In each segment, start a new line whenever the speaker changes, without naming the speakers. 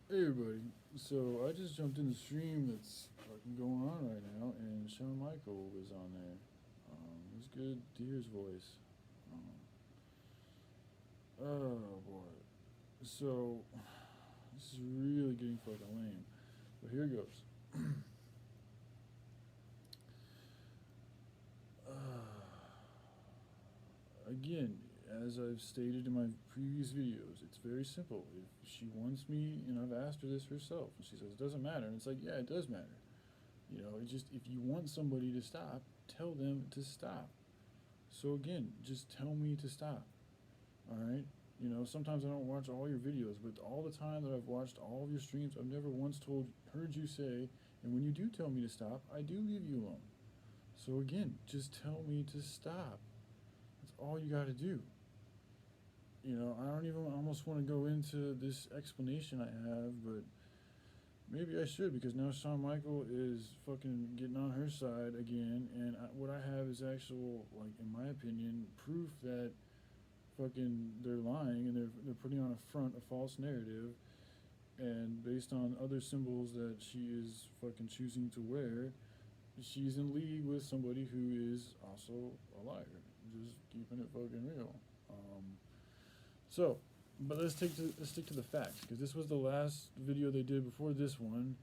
Hey everybody, so I just jumped in the stream that's fucking going on right now, and Shawn Michael was on there. It was good to hear his voice. Um, oh boy, so this is really getting fucking lame, but here goes. Again, as I've stated in my previous videos, it's very simple. If she wants me, and I've asked her this herself, and she says it doesn't matter, and it's like, yeah, it does matter. You know, it's just if you want somebody to stop, tell them to stop. So again, just tell me to stop. All right. You know, sometimes I don't watch all your videos, but all the time that I've watched all of your streams, I've never once heard you say, and when you do tell me to stop, I do leave you alone. So again, just tell me to stop. That's all you got to do. You know, I don't even almost want to go into this explanation I have, but maybe I should because now Shawn Michael is fucking getting on her side again, and what I have is actual, like, in my opinion, proof that fucking they're lying and they're putting on a front a false narrative, and based on other symbols that she is fucking choosing to wear, she's in league with somebody who is also a liar. Just keeping it fucking real. So, but let's stick to the facts because this was the last video they did before this one,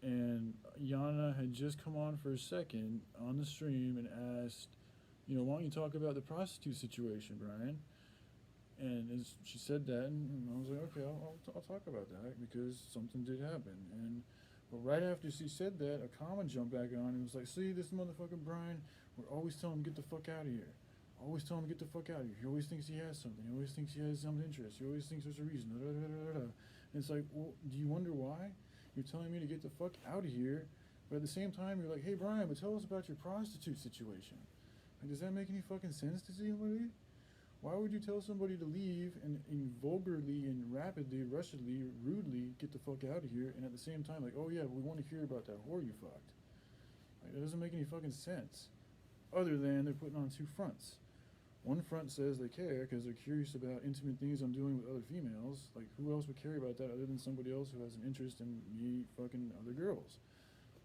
and Yana had just come on for a second on the stream and asked, you know, why don't you talk about the prostitute situation, Brian? And as she said that, and I was like, okay, I'll talk about that because something did happen. And but right after she said that, a comment jumped back on and was like, see, this motherfucking Brian, we're always telling him get the fuck out of here. Always tell him to get the fuck out of here. He always thinks he has something. He always thinks he has some interest. He always thinks there's a reason. Da, da, da, da, da. And it's like, well, do you wonder why? You're telling me to get the fuck out of here, but at the same time, you're like, hey, Brian, but tell us about your prostitute situation. Like, does that make any fucking sense to anybody? Why would you tell somebody to leave and vulgarly and rapidly, rushedly, rudely get the fuck out of here, and at the same time, like, oh yeah, we want to hear about that whore you fucked? Like, that doesn't make any fucking sense. Other than they're putting on two fronts. One front says they care because they're curious about intimate things I'm doing with other females. Like, who else would care about that other than somebody else who has an interest in me fucking other girls?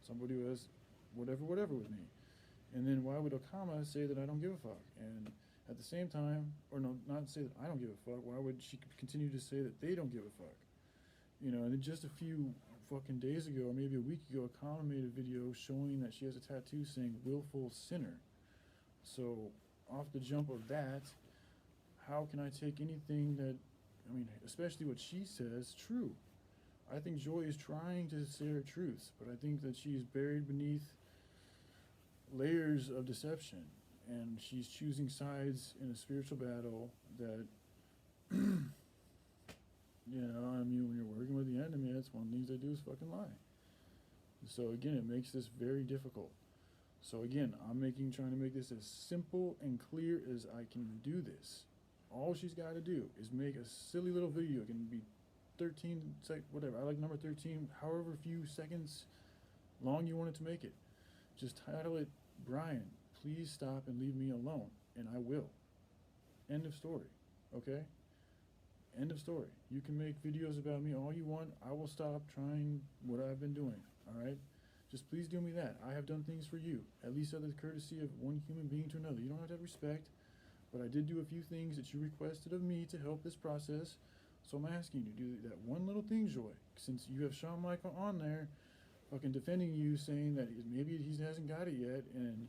Somebody who has whatever with me. And then why would Okama say that I don't give a fuck? And at the same time, or no, not say that I don't give a fuck, why would she continue to say that they don't give a fuck? You know, and then just a few fucking days ago, or maybe a week ago, Okama made a video showing that she has a tattoo saying willful sinner. So, off the jump of that, how can I take anything that, I mean, especially what she says, true? I think Joy is trying to say her truths, but I think that she's buried beneath layers of deception, and she's choosing sides in a spiritual battle that, you know, I mean, when you're working with the enemy, that's one of the things they do is fucking lie. So again, it makes this very difficult. So again, trying to make this as simple and clear as I can do this. All she's got to do is make a silly little video. It can be 13 whatever. I like number 13, however few seconds long you want it to make it. Just title it, Brian, please stop and leave me alone, and I will. End of story. Okay? End of story. You can make videos about me all you want. I will stop trying what I've been doing. All right? Just please do me that. I have done things for you. At least out of the courtesy of one human being to another. You don't have to have respect, but I did do a few things that you requested of me to help this process. So I'm asking you to do that one little thing, Joy. Since you have Shawn Michael on there, fucking defending you, saying that maybe he hasn't got it yet, and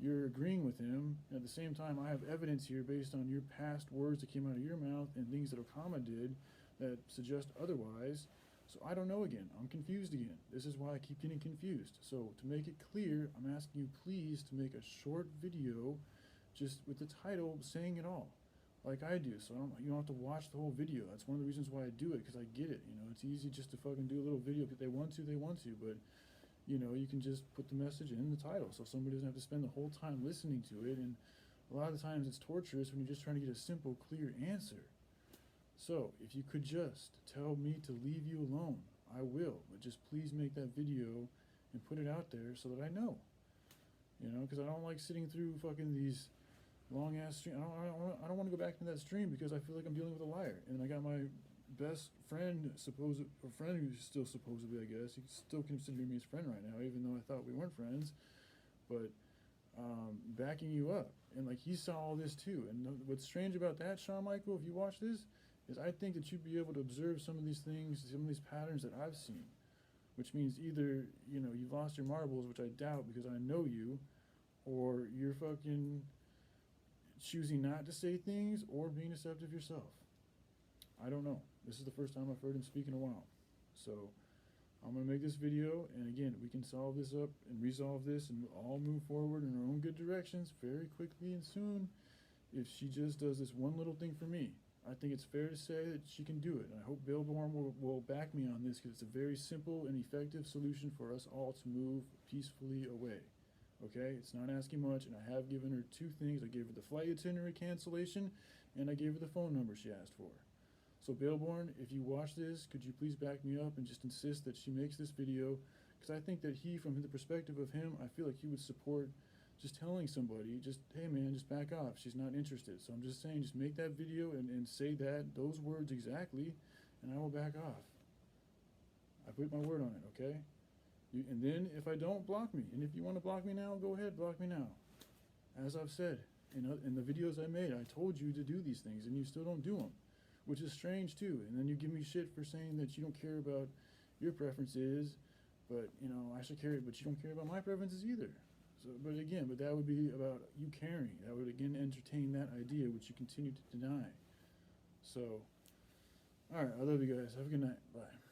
you're agreeing with him. At the same time, I have evidence here based on your past words that came out of your mouth and things that Okama did that suggest otherwise. So I don't know again. I'm confused again. This is why I keep getting confused. So to make it clear, I'm asking you please to make a short video just with the title saying it all. Like I do, so you don't have to watch the whole video. That's one of the reasons why I do it, because I get it. You know, it's easy just to fucking do a little video if they want to, but you know, you can just put the message in the title so somebody doesn't have to spend the whole time listening to it. And a lot of the times it's torturous when you're just trying to get a simple, clear answer. So if you could just tell me to leave you alone, I will. But just please make that video and put it out there so that I know. You know, because I don't like sitting through fucking these long ass stream. I don't want to go back into that stream because I feel like I'm dealing with a liar. And I got my best friend, or friend who's still supposedly, I guess, he still consider me his friend right now, even though I thought we weren't friends, but backing you up. And like he saw all this too. And what's strange about that, Shawn Michael, if you watch this, is I think that you'd be able to observe some of these things, some of these patterns that I've seen, which means either, you know, you've lost your marbles, which I doubt because I know you, or you're fucking choosing not to say things or being deceptive yourself. I don't know. This is the first time I've heard him speak in a while. So I'm going to make this video, and again, we can solve this up and resolve this and all move forward in our own good directions very quickly and soon if she just does this one little thing for me. I think it's fair to say that she can do it, and I hope BaelBorn will back me on this because it's a very simple and effective solution for us all to move peacefully away. Okay? It's not asking much, and I have given her 2 things. I gave her the flight itinerary cancellation, and I gave her the phone number she asked for. So BaelBorn, if you watch this, could you please back me up and just insist that she makes this video? Because I think that he, from the perspective of him, I feel like he would support just telling somebody, just, hey man, just back off. She's not interested. So I'm just saying, just make that video and say those words exactly, and I will back off. I put my word on it, okay? And then if I don't, block me. And if you want to block me now, go ahead, block me now. As I've said, in the videos I made, I told you to do these things, and you still don't do them, which is strange too. And then you give me shit for saying that you don't care about your preferences, but you know, I should care, but you don't care about my preferences either. So, but that would be about you caring. That would again entertain that idea, which you continue to deny. So, all right, I love you guys. Have a good night. Bye.